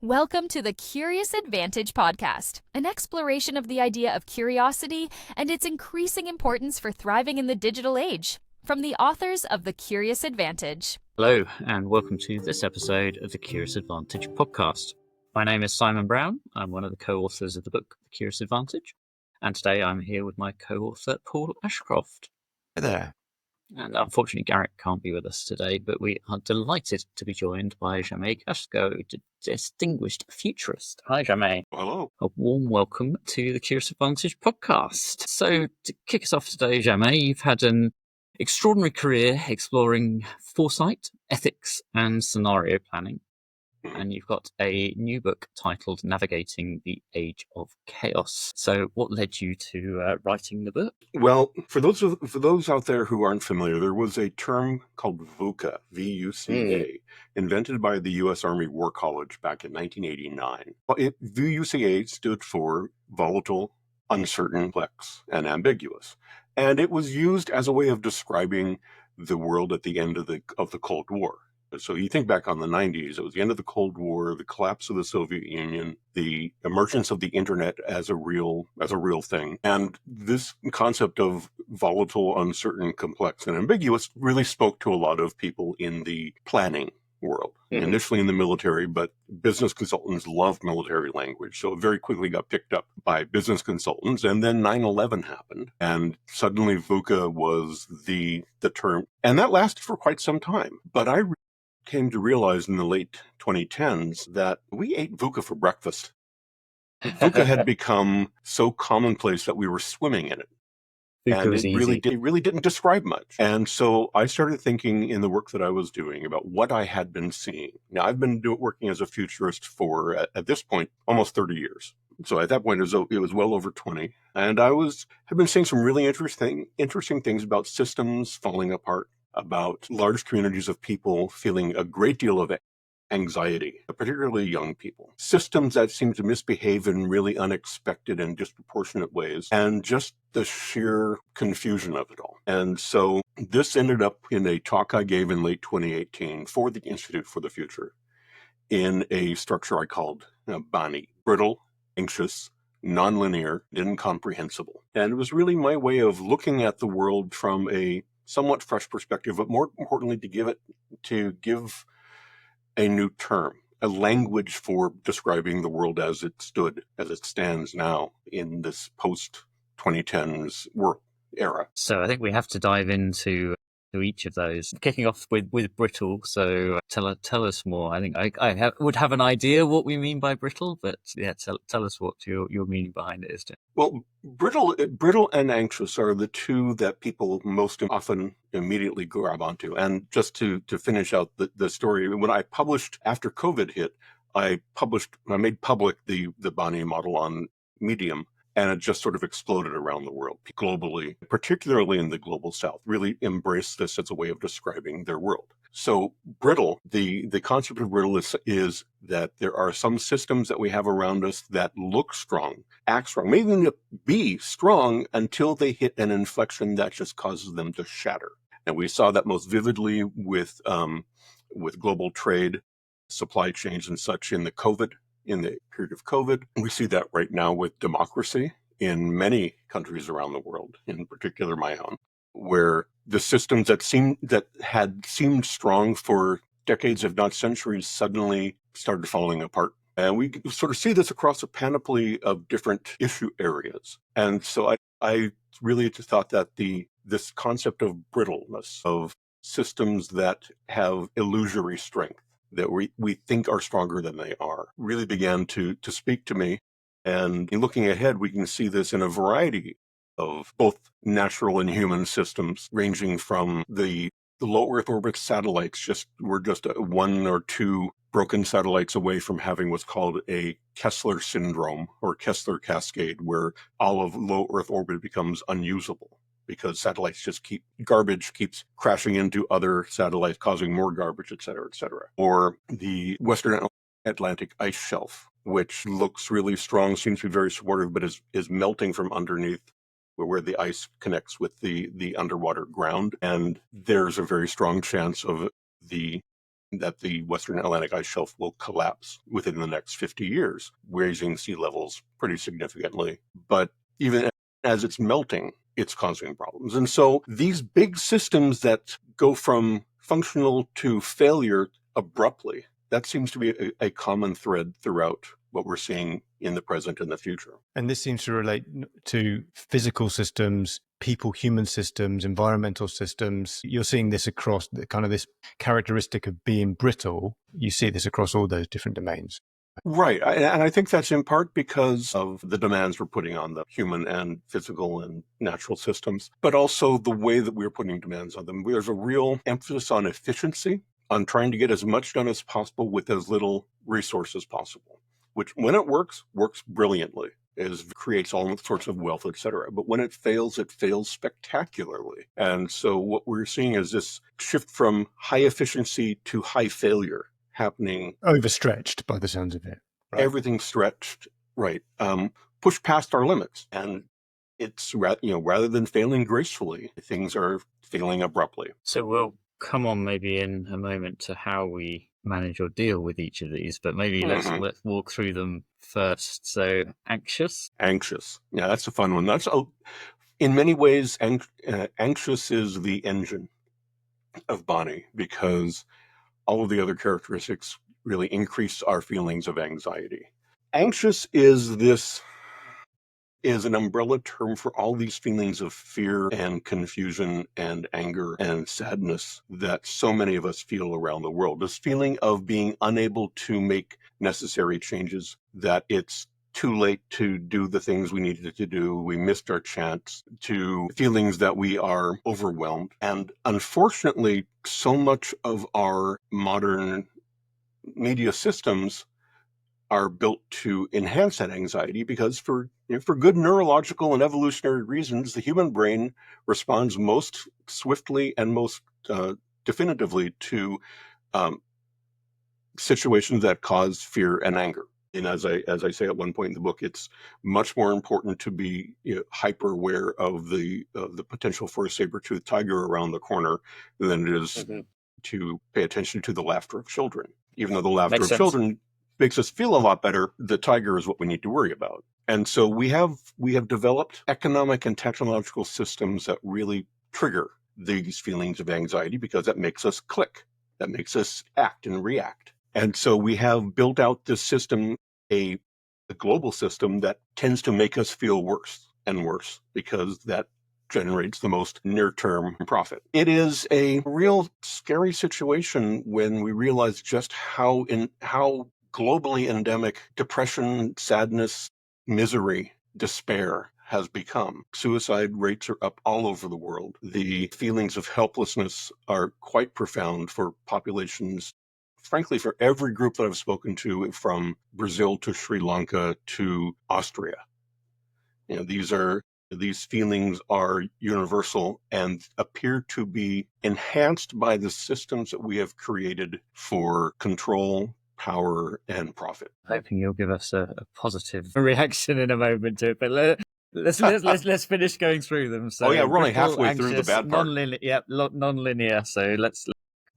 Welcome to the Curious Advantage podcast, an exploration of the idea of curiosity and its increasing importance for thriving in the digital age. From the authors of The Curious Advantage. Hello, and welcome to this episode of the Curious Advantage podcast. My name is Simon Brown. I'm one of the co-authors of the book The Curious Advantage, and today I'm here with my co-author, Paul Ashcroft. Hi there. And unfortunately, Garrett can't be with us today, but we are delighted to be joined by Jamais Cascio, distinguished futurist. Hi, Jamais. Hello. A warm welcome to the Curious Advantage podcast. So, to kick us off today, Jamais, you've had an extraordinary career exploring foresight, ethics, and scenario planning. And you've got a new book titled Navigating the Age of Chaos. So what led you to writing the book? Well, for those out there who aren't familiar, there was a term called VUCA, V-U-C-A, invented by the U.S. Army War College back in 1989. VUCA stood for volatile, uncertain, complex, and ambiguous. And it was used as a way of describing the world at the end of the Cold War. So you think back on the 90s, it was the end of the Cold War, the collapse of the Soviet Union, the emergence of the internet as a real thing. And this concept of volatile, uncertain, complex, and ambiguous really spoke to a lot of people in the planning world, initially in the military, but business consultants love military language. So it very quickly got picked up by business consultants. And then 9/11 happened. And suddenly VUCA was the term. And that lasted for quite some time. But I came to realize in the late 2010s that we ate VUCA for breakfast. VUCA had become so commonplace that we were swimming in it. And it really didn't describe much. And so I started thinking in the work that I was doing about what I had been seeing. Now, I've been working as a futurist for, at this point, almost 30 years. So at that point, it was well over 20. And I had been seeing some really interesting things about systems falling apart, about large communities of people feeling a great deal of anxiety, particularly young people. Systems that seem to misbehave in really unexpected and disproportionate ways, and just the sheer confusion of it all. And so this ended up in a talk I gave in late 2018 for the Institute for the Future in a structure I called BANI, Brittle, Anxious, Nonlinear, Incomprehensible. And it was really my way of looking at the world from a somewhat fresh perspective, but more importantly, to give a new term, a language for describing the world as it stands now in this post-2010s world era. So I think we have to dive into each of those, kicking off with Brittle. So tell us more. I think I would have an idea what we mean by brittle, but yeah, tell us what your meaning behind it is. Well, brittle and anxious are the two that people most often immediately grab onto. And just to finish out the story, when I published after COVID hit, I made public the BANI model on Medium. And it just sort of exploded around the world, globally, particularly in the global south, really embraced this as a way of describing their world. So brittle, the concept of brittle is that there are some systems that we have around us that look strong, act strong, may even be strong until they hit an inflection that just causes them to shatter. And we saw that most vividly with global trade, supply chains and such in the period of COVID. We see that right now with democracy in many countries around the world, in particular my own, where the systems that had seemed strong for decades, if not centuries, suddenly started falling apart. And we sort of see this across a panoply of different issue areas. And so I really thought that this concept of brittleness, of systems that have illusory strength, that we think are stronger than they are, really began to speak to me. And in looking ahead, we can see this in a variety of both natural and human systems, ranging from the low Earth orbit satellites. We're just one or two broken satellites away from having what's called a Kessler syndrome or Kessler cascade, where all of low Earth orbit becomes unusable, because satellites garbage keeps crashing into other satellites, causing more garbage, et cetera, et cetera. Or the Western Atlantic ice shelf, which looks really strong, seems to be very supportive, but is melting from underneath, where the ice connects with the underwater ground. And there's a very strong chance of the that the Western Atlantic ice shelf will collapse within the next 50 years, raising sea levels pretty significantly. But even as it's melting, it's causing problems. And so these big systems that go from functional to failure abruptly, that seems to be a common thread throughout what we're seeing in the present and the future. And this seems to relate to physical systems, people, human systems, environmental systems. You're seeing this across the kind of this characteristic of being brittle. You see this across all those different domains. Right. And I think that's in part because of the demands we're putting on the human and physical and natural systems, but also the way that we're putting demands on them. There's a real emphasis on efficiency, on trying to get as much done as possible with as little resource as possible, which when it works brilliantly. Creates all sorts of wealth, et cetera. But when it fails spectacularly. And so what we're seeing is this shift from high efficiency to high failure happening. Overstretched by the sounds of it. Right? Everything's stretched, right. Pushed past our limits. And it's, rather than failing gracefully, things are failing abruptly. So we'll come on maybe in a moment to how we manage or deal with each of these, but maybe let's walk through them first. So anxious. Yeah, that's a fun one. That's in many ways, anxious is the engine of BANI because all of the other characteristics really increase our feelings of anxiety. Anxious is an umbrella term for all these feelings of fear and confusion and anger and sadness that so many of us feel around the world. This feeling of being unable to make necessary changes, that it's too late to do the things we needed to do, we missed our chance, to feelings that we are overwhelmed. And unfortunately, so much of our modern media systems are built to enhance that anxiety because for good neurological and evolutionary reasons, the human brain responds most swiftly and most definitively to situations that cause fear and anger. And as I say at one point in the book, it's much more important to be hyper aware of the potential for a saber-toothed tiger around the corner than it is to pay attention to the laughter of children. Even though the laughter of children makes us feel a lot better, the tiger is what we need to worry about. And so we have developed economic and technological systems that really trigger these feelings of anxiety because that makes us click, that makes us act and react. And so we have built out this system, a global system that tends to make us feel worse and worse because that generates the most near-term profit. It is a real scary situation when we realize just how globally endemic depression, sadness, misery, despair has become. Suicide rates are up all over the world. The feelings of helplessness are quite profound for populations, frankly, for every group that I've spoken to, from Brazil to Sri Lanka to Austria. These feelings are universal and appear to be enhanced by the systems that we have created for control, power, and profit. Hoping you'll give us a positive reaction in a moment to it, but let's finish going through them. So, we're only halfway through the bad part. Non-linear. So let's.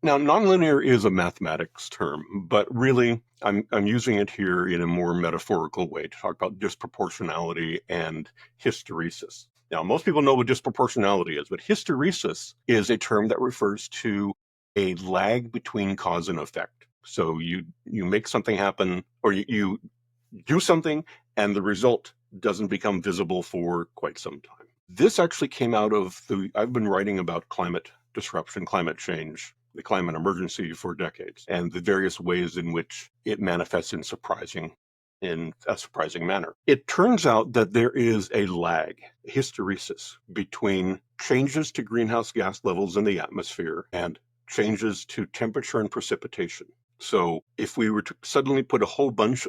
Now, nonlinear is a mathematics term, but really, I'm using it here in a more metaphorical way to talk about disproportionality and hysteresis. Now, most people know what disproportionality is, but hysteresis is a term that refers to a lag between cause and effect. So you make something happen, or you do something, and the result doesn't become visible for quite some time. This actually came out of I've been writing about climate disruption, climate change, the climate emergency for decades, and the various ways in which it manifests in a surprising manner. It turns out that there is a lag, hysteresis, between changes to greenhouse gas levels in the atmosphere and changes to temperature and precipitation. So if we were to suddenly put a whole bunch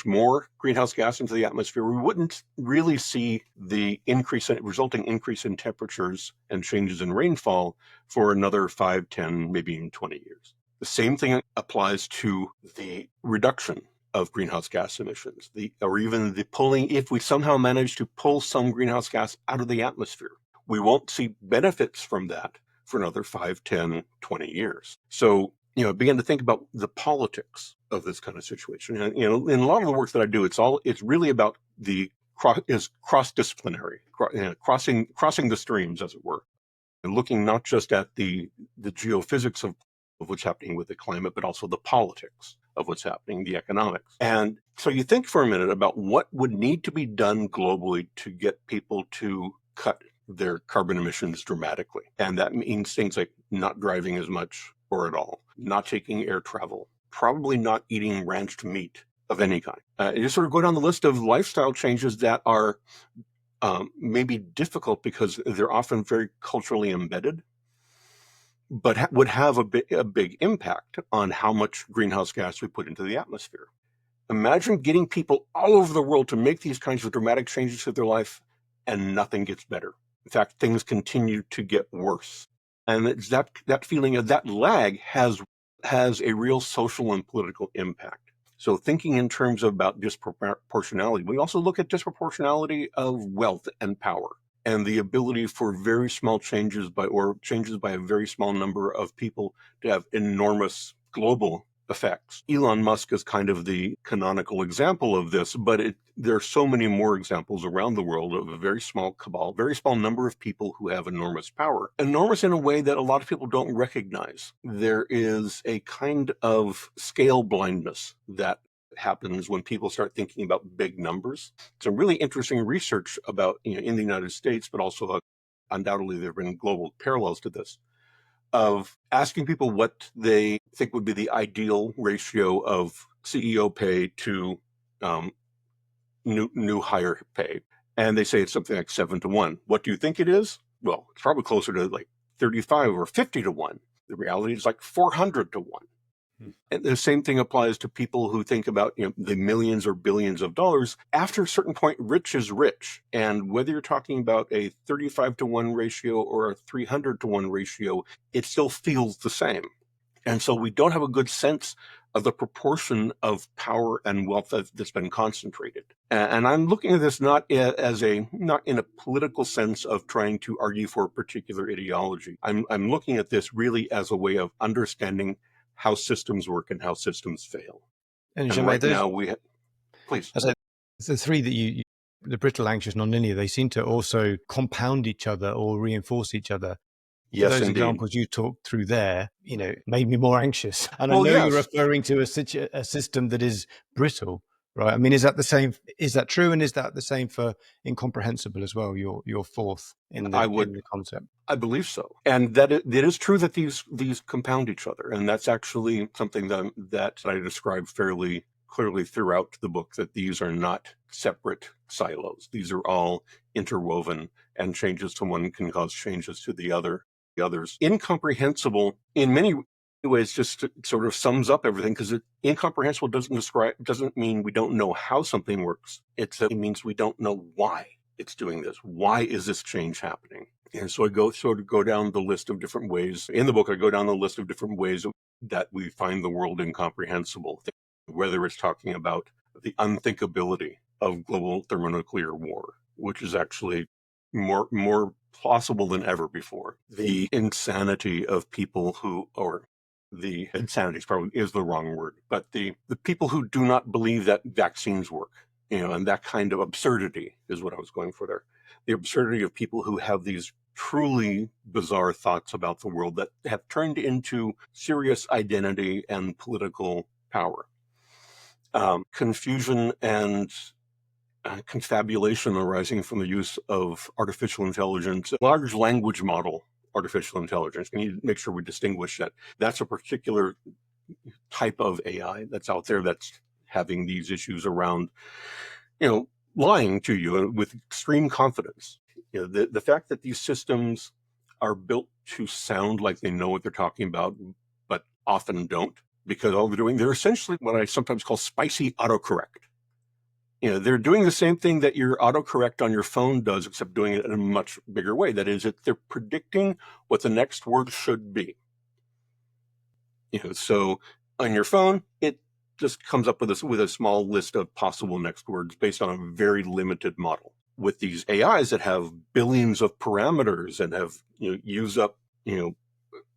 more greenhouse gas into the atmosphere, we wouldn't really see the resulting increase in temperatures and changes in rainfall for another 5, 10, maybe even 20 years. The same thing applies to the reduction of greenhouse gas emissions, or even the pulling. If we somehow manage to pull some greenhouse gas out of the atmosphere, we won't see benefits from that for another 5, 10, 20 years. So began to think about the politics of this kind of situation. And, in a lot of the work that I do, it's really about cross-disciplinary, crossing the streams, as it were, and looking not just at the geophysics of what's happening with the climate, but also the politics of what's happening, the economics. And so you think for a minute about what would need to be done globally to get people to cut their carbon emissions dramatically. And that means things like not driving as much or at all, not taking air travel, probably not eating ranched meat of any kind. You just sort of go down the list of lifestyle changes that are maybe difficult because they're often very culturally embedded, but would have a big impact on how much greenhouse gas we put into the atmosphere. Imagine getting people all over the world to make these kinds of dramatic changes to their life and nothing gets better. In fact, things continue to get worse. And it's that feeling of that lag has a real social and political impact. So thinking in terms about disproportionality, we also look at disproportionality of wealth and power and the ability for very small changes by a very small number of people to have enormous global effects. Elon Musk is kind of the canonical example of this, but there are so many more examples around the world of a very small cabal, very small number of people who have enormous power. Enormous in a way that a lot of people don't recognize. There is a kind of scale blindness that happens when people start thinking about big numbers. Some really interesting research about, in the United States, but also undoubtedly there have been global parallels to this, of asking people what they think would be the ideal ratio of CEO pay to new hire pay. And they say it's something like 7-1. What do you think it is? Well, it's probably closer to like 35 or 50-1. The reality is like 400-1. And the same thing applies to people who think about the millions or billions of dollars. After a certain point, rich is rich. And whether you're talking about a 35-1 ratio or a 300-1 ratio, it still feels the same. And so we don't have a good sense of the proportion of power and wealth that's been concentrated. And I'm looking at this not in a political sense of trying to argue for a particular ideology. I'm looking at this really as a way of understanding how systems work and how systems fail. And Jamais, right now please. The three that the brittle, anxious, nonlinear, they seem to also compound each other or reinforce each other. Yes, those indeed. examples you talked through there, made me more anxious. And I know you're referring to a system that is brittle, right? I mean, is that the same? Is that true? And is that the same for Incomprehensible as well? Your fourth in the concept. I believe so, and that it is true that these compound each other, and that's actually something that I describe fairly clearly throughout the book. That these are not separate silos; these are all interwoven, and changes to one can cause changes to the others. Incomprehensible in many ways just sort of sums up everything, because incomprehensible doesn't mean we don't know how something works. It means we don't know why it's doing this. Why is this change happening? And so I go down the list of different ways. In the book, I go down the list of different ways that we find the world incomprehensible, whether it's talking about the unthinkability of global thermonuclear war, which is actually more plausible than ever before. The insanity of people the insanity is the wrong word, but the people who do not believe that vaccines work, and that kind of absurdity is what I was going for there. The absurdity of people who have these truly bizarre thoughts about the world that have turned into serious identity and political power. Confusion and confabulation arising from the use of artificial intelligence, large language model artificial intelligence. We need to make sure we distinguish that that's a particular type of AI that's out there that's having these issues around, lying to you with extreme confidence. The fact that these systems are built to sound like they know what they're talking about, but often don't, because all they're essentially what I sometimes call spicy autocorrect. They're doing the same thing that your autocorrect on your phone does, except doing it in a much bigger way. That is, they're predicting what the next word should be. So on your phone, it just comes up with a small list of possible next words based on a very limited model. With these AIs that have billions of parameters and have use up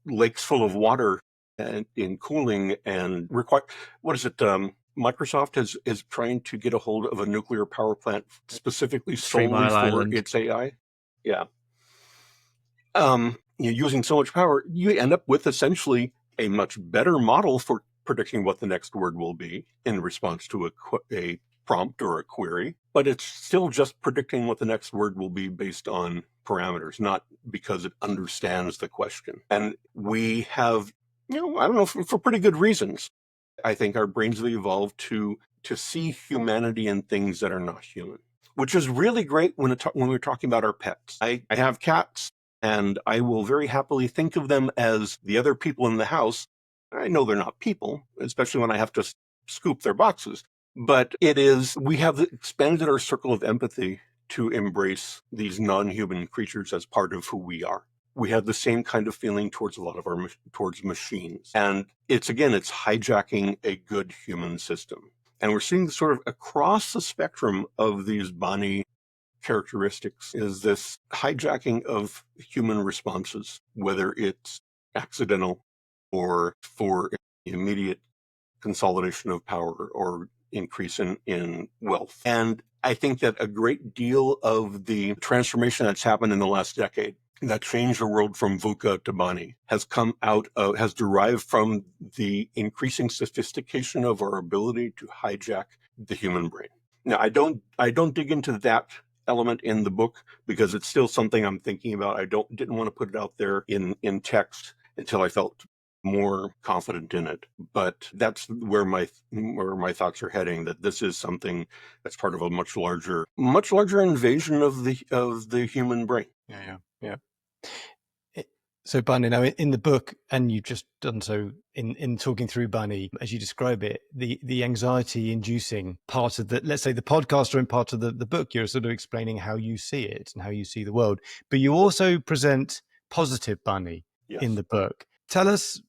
lakes full of water and in cooling and require, what is it? Microsoft is trying to get a hold of a nuclear power plant specifically 3 solely Mile for Island. its AI. Yeah. You're using so much power, you end up with essentially a much better model for predicting what the next word will be in response to a prompt or a query, but it's still just predicting what the next word will be based on parameters, not because it understands the question. And we have, I don't know, for pretty good reasons. I think our brains have evolved to see humanity in things that are not human, which is really great when we're talking about our pets. I have cats, and I will very happily think of them as the other people in the house. I know they're not people, especially when I have to scoop their boxes. But we have expanded our circle of empathy to embrace these non-human creatures as part of who we are. We have the same kind of feeling towards a lot of towards machines. And it's hijacking a good human system. And we're seeing sort of across the spectrum of these BANI characteristics is this hijacking of human responses, whether it's accidental or for immediate consolidation of power or increase in wealth. And I think that a great deal of the transformation that's happened in the last decade that changed the world from VUCA to BANI has derived from the increasing sophistication of our ability to hijack the human brain. Now, I don't dig into that element in the book because it's still something I'm thinking about. I didn't want to put it out there in text until I felt more confident in it. But that's where my thoughts are heading, that this is something that's part of a much larger invasion of the human brain. Yeah. So BANI, now in the book, and you've just done so in talking through BANI, as you describe it, the anxiety-inducing part of let's say the podcast or in part of the book, you're sort of explaining how you see it and how you see the world. But you also present positive BANI in the book. Tell us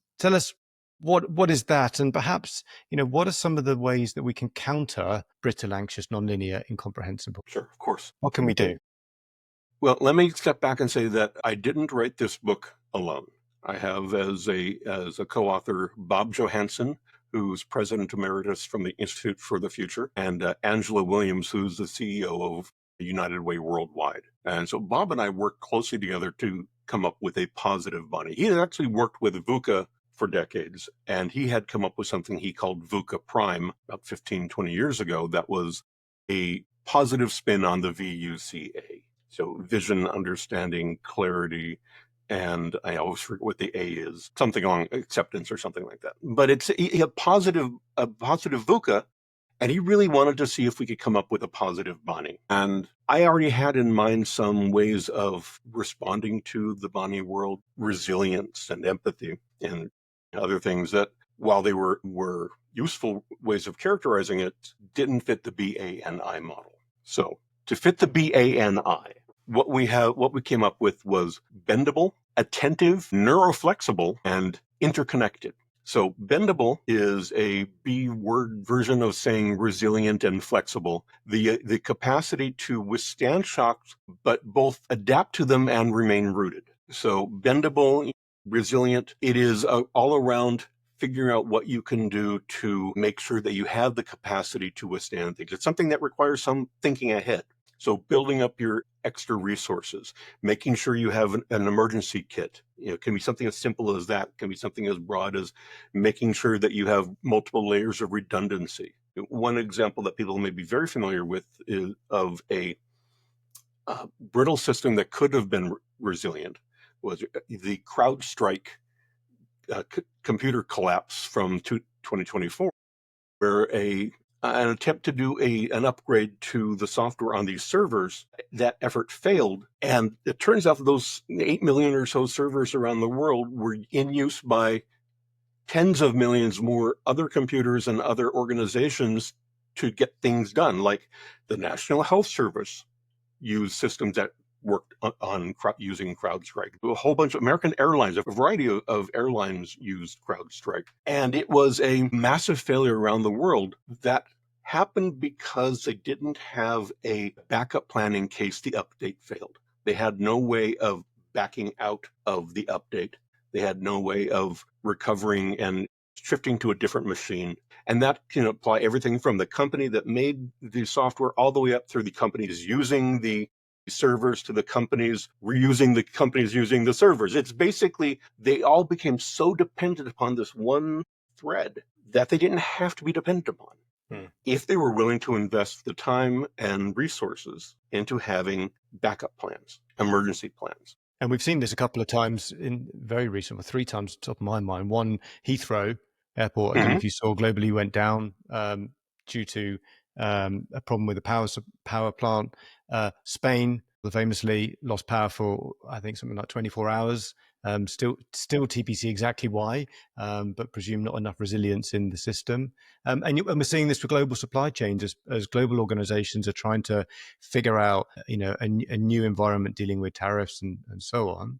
what is that, and perhaps what are some of the ways that we can counter brittle, anxious, nonlinear, incomprehensible? Sure, of course. What can we do? Well, let me step back and say that I didn't write this book alone. I have as a co-author Bob Johansen, who's president emeritus from the Institute for the Future, and Angela Williams, who's the CEO of United Way Worldwide. And so Bob and I worked closely together to come up with a positive BANI. He had actually worked with VUCA for decades, and he had come up with something he called VUCA Prime about 15, 20 years ago that was a positive spin on the VUCA. So vision, understanding, clarity, and I always forget what the A is, something along acceptance or something like that. But it's a positive VUCA, and he really wanted to see if we could come up with a positive BANI. And I already had in mind some ways of responding to the BANI world, resilience and empathy and other things that, while they were useful ways of characterizing it, didn't fit the BANI model. So to fit the BANI, what we came up with was bendable, attentive, neuroflexible, and interconnected. So bendable is a B-word version of saying resilient and flexible. The capacity to withstand shocks, but both adapt to them and remain rooted. So bendable, resilient, it is all around figuring out what you can do to make sure that you have the capacity to withstand things. It's something that requires some thinking ahead. So building up your extra resources, making sure you have an emergency kit. It can be something as simple as that. It can be something as broad as making sure that you have multiple layers of redundancy. One example that people may be very familiar with is of a brittle system that could have been resilient was the CrowdStrike computer collapse from 2024, where an attempt to do an upgrade to the software on these servers, that effort failed. And it turns out that those 8 million or so servers around the world were in use by tens of millions more other computers and other organizations to get things done, like the National Health Service used systems that worked on using CrowdStrike. A whole bunch of American Airlines, a variety of airlines used CrowdStrike. And it was a massive failure around the world that happened because they didn't have a backup plan in case the update failed. They had no way of backing out of the update They had no way of recovering and shifting to a different machine. And that can apply everything from the company that made the software all the way up through the companies using the servers to the companies reusing the companies using the servers. It's basically, they all became so dependent upon this one thread that they didn't have to be dependent upon if they were willing to invest the time and resources into having backup plans, emergency plans. And we've seen this a couple of times in very recent, 3 times top of my mind. One, Heathrow Airport, I don't know if you saw, globally went down due to a problem with the power plant. Spain famously lost power for, I think, something like 24 hours. Still TBC exactly why, but presume not enough resilience in the system. And we're seeing this for global supply chains as global organizations are trying to figure out, a new environment dealing with tariffs and so on.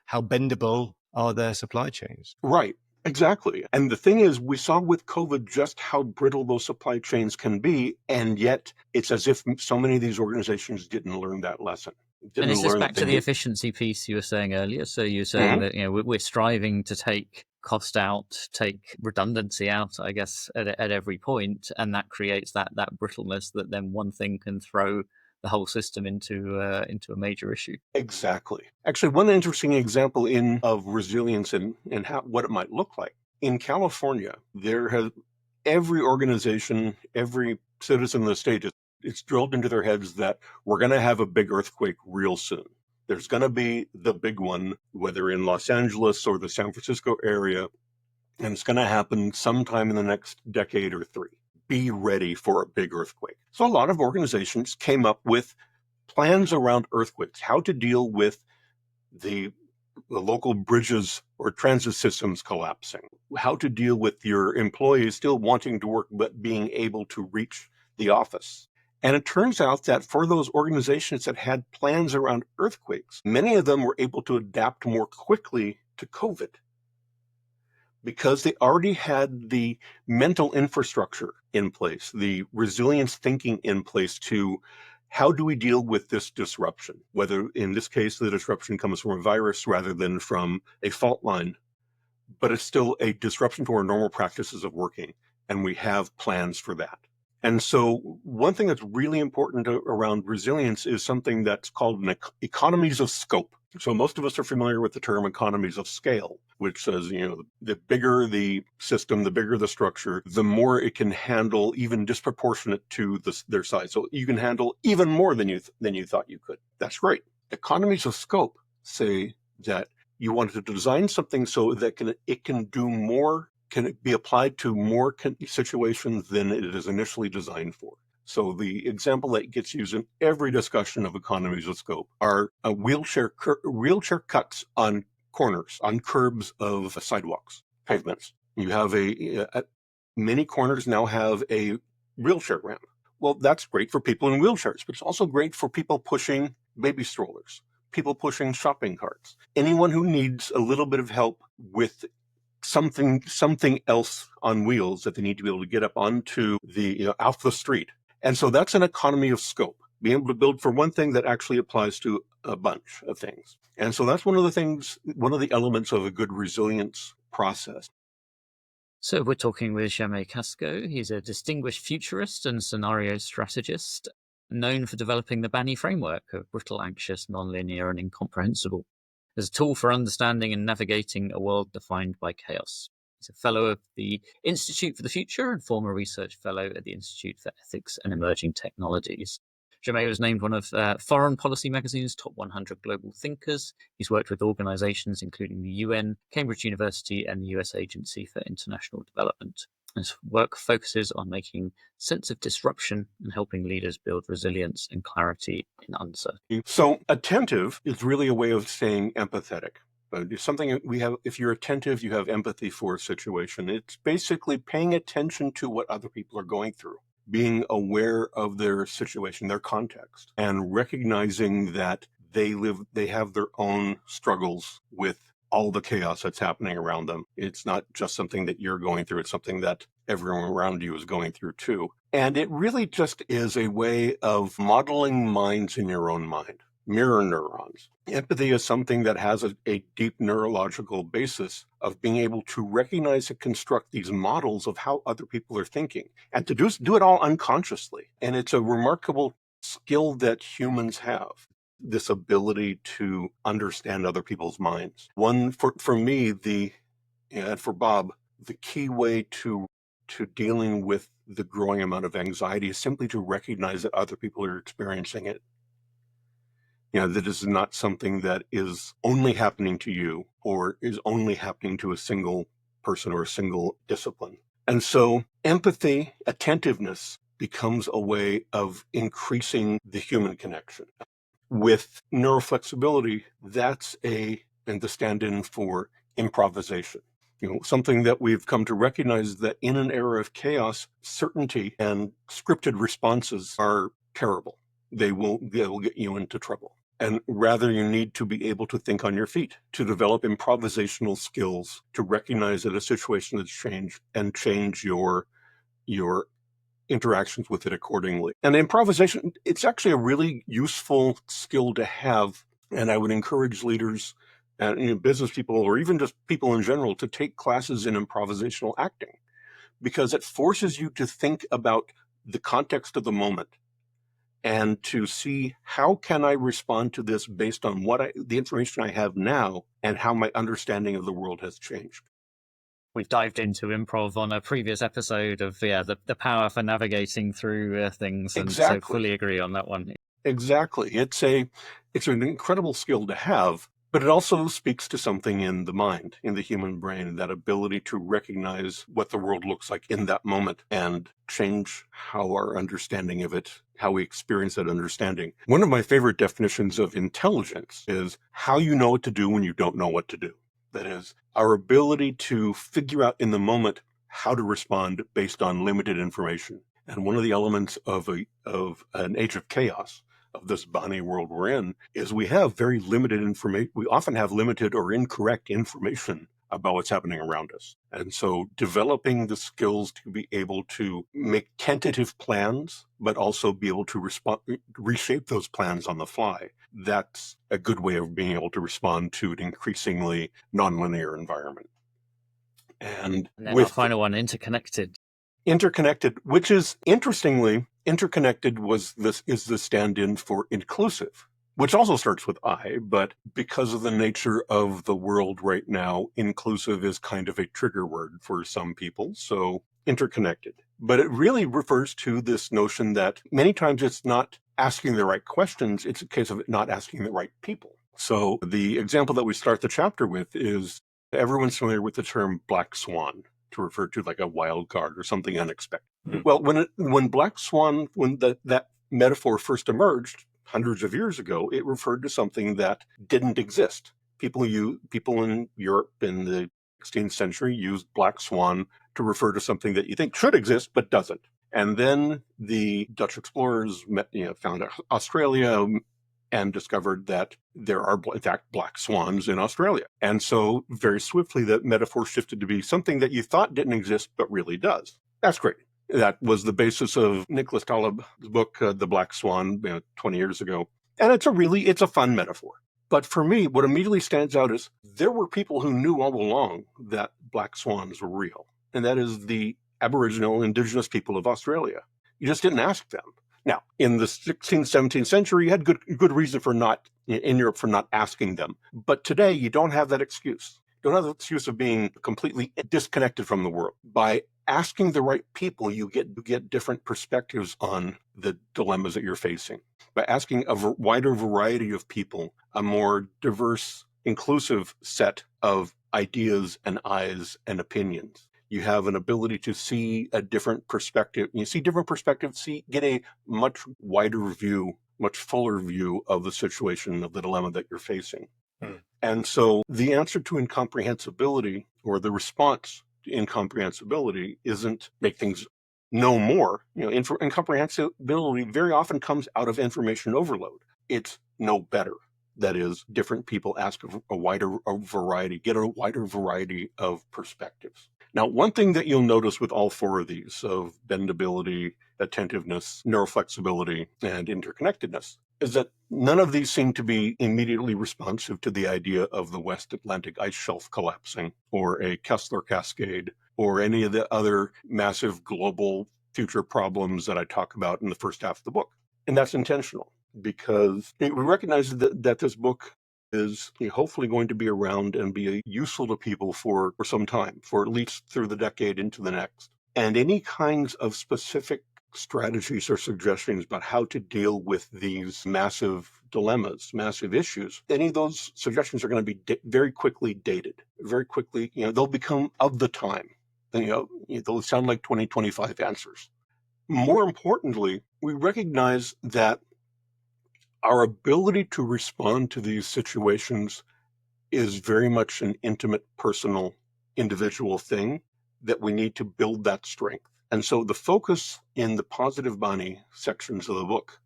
How bendable are their supply chains? Right. Exactly. And the thing is, we saw with COVID just how brittle those supply chains can be. And yet it's as if so many of these organizations didn't learn that lesson. And is this back to the efficiency piece you were saying earlier? So you're saying that we're striving to take cost out, take redundancy out, I guess, at every point, and that creates that brittleness that then one thing can throw the whole system into a major issue. Exactly. Actually, one interesting example of resilience and what it might look like. In California, there has every organization, every citizen of the state, it's drilled into their heads that we're going to have a big earthquake real soon. There's going to be the big one, whether in Los Angeles or the San Francisco area, and it's going to happen sometime in the next decade or 3. Be ready for a big earthquake. So a lot of organizations came up with plans around earthquakes, how to deal with the local bridges or transit systems collapsing, how to deal with your employees still wanting to work but being able to reach the office. And it turns out that for those organizations that had plans around earthquakes, many of them were able to adapt more quickly to COVID because they already had the mental infrastructure in place, the resilience thinking in place to how do we deal with this disruption, whether in this case the disruption comes from a virus rather than from a fault line, but it's still a disruption to our normal practices of working, and we have plans for that. And so one thing that's really important around resilience is something that's called economies of scope. So most of us are familiar with the term economies of scale, which says, the bigger the system, the bigger the structure, the more it can handle, even disproportionate to their size. So you can handle even more than you thought you could. That's great. Economies of scope say that you want to design something so that it can do more, can it be applied to more situations than it is initially designed for. So the example that gets used in every discussion of economies of scope are wheelchair cuts on corners, on curbs of sidewalks, pavements. You have many corners now have a wheelchair ramp. Well, that's great for people in wheelchairs, but it's also great for people pushing baby strollers, people pushing shopping carts, anyone who needs a little bit of help with something else on wheels that they need to be able to get up onto off the street. And so that's an economy of scope, being able to build for one thing that actually applies to a bunch of things. And so that's one of the elements of a good resilience process. So we're talking with Jamais Cascio. He's a distinguished futurist and scenario strategist, known for developing the BANI framework of brittle, anxious, nonlinear, and incomprehensible as a tool for understanding and navigating a world defined by chaos. He's a fellow of the Institute for the Future and former research fellow at the Institute for Ethics and Emerging Technologies. Jamais was named one of Foreign Policy Magazine's top 100 global thinkers. He's worked with organizations including the UN, Cambridge University, and the US Agency for International Development. His work focuses on making sense of disruption and helping leaders build resilience and clarity in uncertainty. So attentive is really a way of saying empathetic. It's something we have. If you're attentive, you have empathy for a situation. It's basically paying attention to what other people are going through, being aware of their situation, their context, and recognizing that they have their own struggles with all the chaos that's happening around them. It's not just something that you're going through. It's something that everyone around you is going through too. And it really just is a way of modeling minds in your own mind. mirror neurons. Empathy is something that has a deep neurological basis of being able to recognize and construct these models of how other people are thinking, and to do it all unconsciously. And it's a remarkable skill that humans have, this ability to understand other people's minds. One, for me, and for Bob, the key way to dealing with the growing amount of anxiety is simply to recognize that other people are experiencing it. That is not something that is only happening to you or is only happening to a single person or a single discipline. And so empathy, attentiveness becomes a way of increasing the human connection. With neuroflexibility, and the stand-in for improvisation. Something that we've come to recognize that in an era of chaos, certainty and scripted responses are terrible. They will get you into trouble. And rather, you need to be able to think on your feet, to develop improvisational skills, to recognize that a situation has changed and change your interactions with it accordingly. And improvisation, it's actually a really useful skill to have. And I would encourage leaders and business people, or even just people in general, to take classes in improvisational acting, because it forces you to think about the context of the moment and to see how can I respond to this based on the information I have now and how my understanding of the world has changed. We've dived into improv on a previous episode of the power for navigating through things, and Exactly. so fully agree on that one. Exactly. It's an incredible skill to have, but it also speaks to something in the mind, in the human brain, that ability to recognize what the world looks like in that moment and change how our understanding of it, how we experience that understanding. One of my favorite definitions of intelligence is how you know what to do when you don't know what to do. That is, our ability to figure out in the moment how to respond based on limited information. And one of the elements of an age of chaos, of this BANI world we're in, is we have very limited information. We often have limited or incorrect information about what's happening around us. And so developing the skills to be able to make tentative plans, but also be able to reshape those plans on the fly, that's a good way of being able to respond to an increasingly nonlinear environment. And then our final one, interconnected. Interconnected, which is interestingly, interconnected is the stand-in for inclusive, which also starts with I, but because of the nature of the world right now, inclusive is kind of a trigger word for some people. So interconnected. But it really refers to this notion that many times it's not asking the right questions, it's a case of not asking the right people. So the example that we start the chapter with is, everyone's familiar with the term black swan, to refer to like a wild card or something unexpected. Well, when black swan, when that metaphor first emerged hundreds of years ago, it referred to something that didn't exist. People in Europe in the 16th century used black swan to refer to something that you think should exist but doesn't. And then the Dutch explorers found Australia and discovered that there are, in fact, black swans in Australia. And so very swiftly, that metaphor shifted to be something that you thought didn't exist, but really does. That's great. That was the basis of Nicholas Taleb's book, The Black Swan, 20 years ago. And it's a fun metaphor. But for me, what immediately stands out is there were people who knew all along that black swans were real. And that is the Aboriginal indigenous people of Australia. You just didn't ask them. Now, in the 16th, 17th century, you had good reason in Europe for not asking them. But today, you don't have that excuse. You don't have the excuse of being completely disconnected from the world. By asking the right people, you get different perspectives on the dilemmas that you're facing. By asking a wider variety of people, a more diverse, inclusive set of ideas and eyes and opinions, you have an ability to see a different perspective. You see different perspectives, get a much wider view, much fuller view of the situation, of the dilemma that you're facing. And so the answer to incomprehensibility, or the response to incomprehensibility, isn't make things know more. Incomprehensibility very often comes out of information overload. It's know better. That is, different people ask a wider variety, get a wider variety of perspectives. Now, one thing that you'll notice with all four of these, of bendability, attentiveness, neuroflexibility, and interconnectedness, is that none of these seem to be immediately responsive to the idea of the West Atlantic ice shelf collapsing, or a Kessler cascade, or any of the other massive global future problems that I talk about in the first half of the book. And that's intentional, because we recognize that this book is hopefully going to be around and be useful to people for some time, for at least through the decade into the next. And any kinds of specific strategies or suggestions about how to deal with these massive dilemmas, massive issues, any of those suggestions are going to be very quickly dated. Very quickly, they'll become of the time. They'll sound like 2025 answers. More importantly, we recognize that our ability to respond to these situations is very much an intimate, personal, individual thing, that we need to build that strength. And so the focus in the positive BANI sections of the book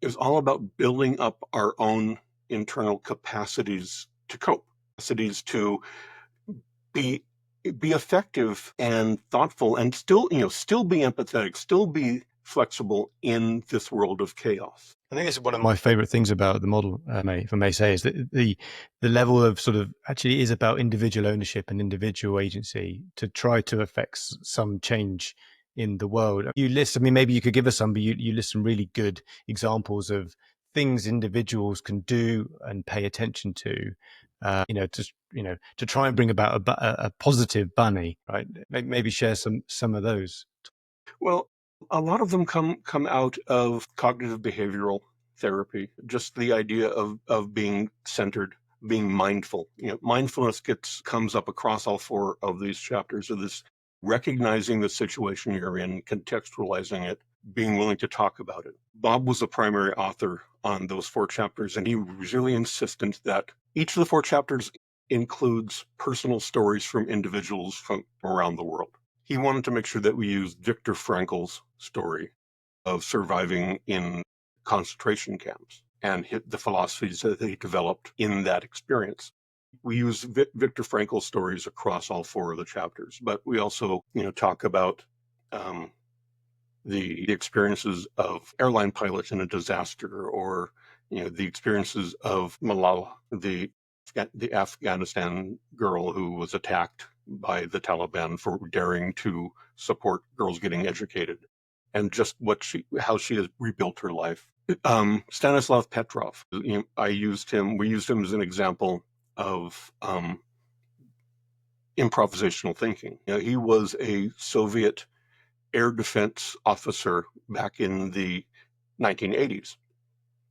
is all about building up our own internal capacities to cope, capacities to be effective and thoughtful, and still be empathetic, still be flexible in this world of chaos. I think it's one of my favorite things about the model, if I may say, is that the level of sort of actually is about individual ownership and individual agency to try to affect some change in the world. You list, maybe you could give us some, but you list some really good examples of things individuals can do and pay attention to, to try and bring about a positive BANI, right? Maybe share some of those. Well, a lot of them come out of cognitive behavioral therapy, just the idea of being centered, being mindful. Mindfulness comes up across all four of these chapters, of this recognizing the situation you're in, contextualizing it, being willing to talk about it. Bob was the primary author on those four chapters, and he was really insistent that each of the four chapters includes personal stories from individuals from around the world. He wanted to make sure that we used Viktor Frankl's story of surviving in concentration camps and the philosophies that he developed in that experience. We use Viktor Frankl's stories across all four of the chapters, but we also, talk about the experiences of airline pilots in a disaster, or the experiences of Malala, the Afghanistan girl who was attacked by the Taliban for daring to support girls getting educated, and just how she has rebuilt her life. Stanislav Petrov, we used him as an example of improvisational thinking. He was a Soviet air defense officer back in the 1980s.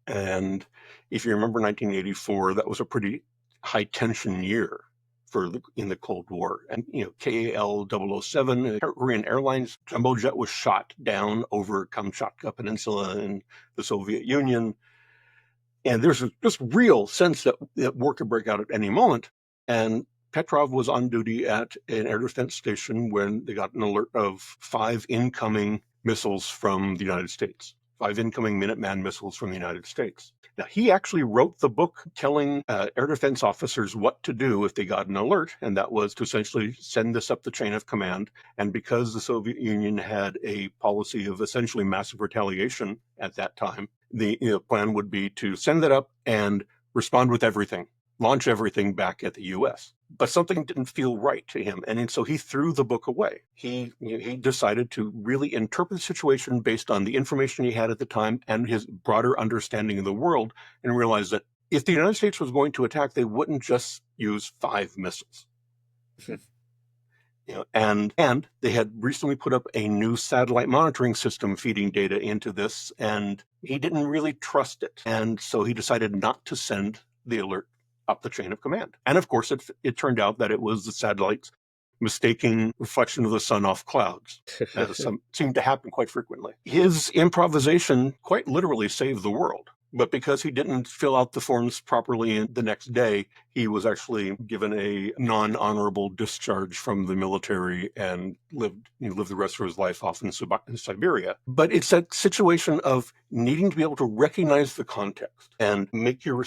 And if you remember 1984, that was a pretty high tension year in the Cold War. And, KAL 007, Korean Airlines jumbo jet was shot down over Kamchatka Peninsula in the Soviet Union. And there's this real sense that war could break out at any moment. And Petrov was on duty at an air defense station when they got an alert of 5 incoming missiles from the United States. 5 incoming Minuteman missiles from the United States. Now, he actually wrote the book telling air defense officers what to do if they got an alert, and that was to essentially send this up the chain of command. And because the Soviet Union had a policy of essentially massive retaliation at that time, the plan would be to send that up and respond with everything, launch everything back at the U.S. But something didn't feel right to him, and so he threw the book away. He decided to really interpret the situation based on the information he had at the time and his broader understanding of the world, and realized that if the United States was going to attack, they wouldn't just use 5 missiles. And they had recently put up a new satellite monitoring system feeding data into this, and he didn't really trust it. And so he decided not to send the alert up the chain of command. And of course, it turned out that it was the satellites mistaking reflection of the sun off clouds, as seemed to happen quite frequently. His improvisation quite literally saved the world. But because he didn't fill out the forms properly the next day, he was actually given a non-honorable discharge from the military and lived the rest of his life off in Siberia. But it's that situation of needing to be able to recognize the context and make your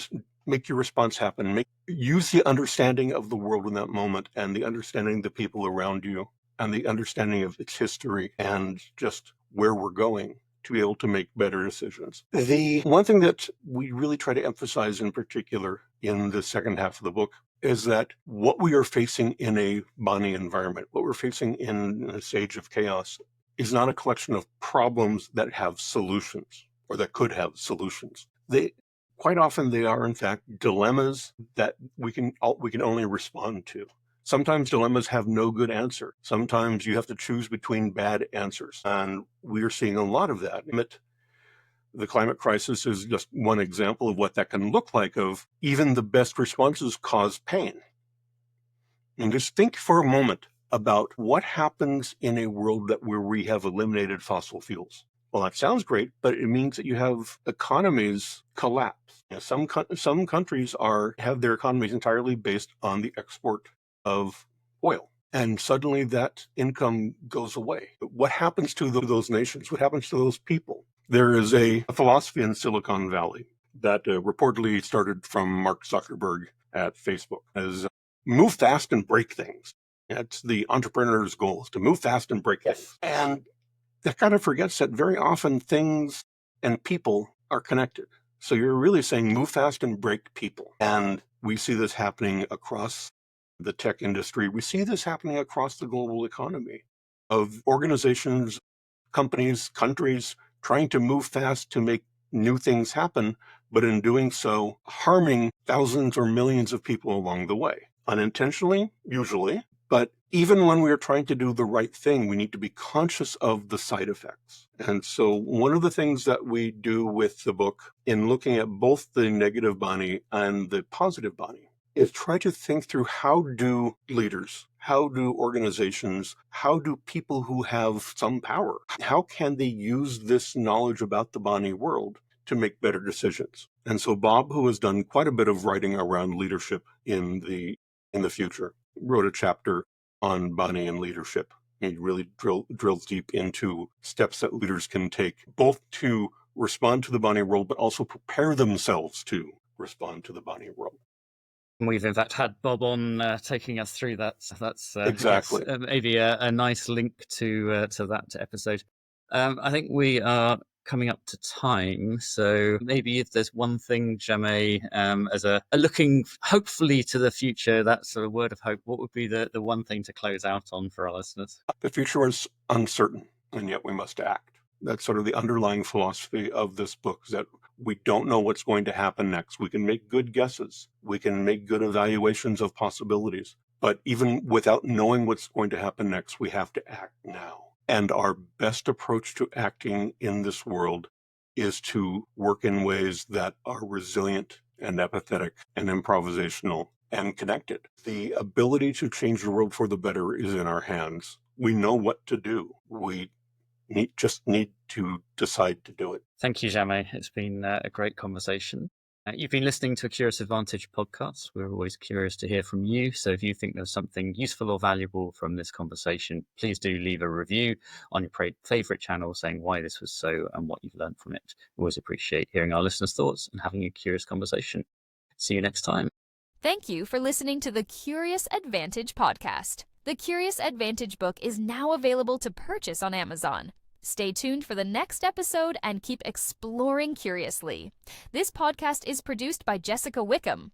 response happen. Use the understanding of the world in that moment, and the understanding of the people around you, and the understanding of its history, and just where we're going to be able to make better decisions. The one thing that we really try to emphasize in particular in the second half of the book is that what we are facing in a BANI environment, what we're facing in this age of chaos, is not a collection of problems that have solutions or that could have solutions. Quite often they are, in fact, dilemmas that we can only respond to. Sometimes dilemmas have no good answer. Sometimes you have to choose between bad answers. And we're seeing a lot of that. The climate crisis is just one example of what that can look like, of even the best responses cause pain. And just think for a moment about what happens in a world where we have eliminated fossil fuels. Well, that sounds great, but it means that you have economies collapse. Some countries have their economies entirely based on the export of oil, and suddenly that income goes away. What happens to those nations? What happens to those people? There is a philosophy in Silicon Valley that reportedly started from Mark Zuckerberg at Facebook as move fast and break things. That's the entrepreneur's goal, is to move fast and break things. And that kind of forgets that very often things and people are connected. So you're really saying move fast and break people. And we see this happening across the tech industry. We see this happening across the global economy, of organizations, companies, countries trying to move fast to make new things happen, but in doing so, harming thousands or millions of people along the way. Unintentionally, usually. But even when we are trying to do the right thing, we need to be conscious of the side effects. And so one of the things that we do with the book, in looking at both the negative BANI and the positive BANI, is try to think through, how do leaders, how do organizations, how do people who have some power, how can they use this knowledge about the BANI world to make better decisions? And so Bob, who has done quite a bit of writing around leadership in the future, wrote a chapter on BANI and leadership. He really drills deep into steps that leaders can take, both to respond to the BANI world, but also prepare themselves to respond to the BANI world. We've in fact had Bob on taking us through that. So that's exactly maybe a nice link to that episode. I think we are coming up to time, so maybe if there's one thing, Jamais, as a looking hopefully to the future, that's a word of hope, what would be the one thing to close out on for our listeners? The future is uncertain, and yet we must act. That's sort of the underlying philosophy of this book, that we don't know what's going to happen next. We can make good guesses. We can make good evaluations of possibilities. But even without knowing what's going to happen next, we have to act now. And our best approach to acting in this world is to work in ways that are resilient and empathetic and improvisational and connected. The ability to change the world for the better is in our hands. We know what to do. We just need to decide to do it. Thank you, Jamais. It's been a great conversation. You've been listening to a Curious Advantage podcast. We're always curious to hear from you. So if you think there's something useful or valuable from this conversation, please do leave a review on your favorite channel saying why this was so and what you've learned from it. We always appreciate hearing our listeners' thoughts and having a curious conversation. See you next time. Thank you for listening to the Curious Advantage podcast. The Curious Advantage book is now available to purchase on Amazon. Stay tuned for the next episode and keep exploring curiously. This podcast is produced by Jessica Wickham.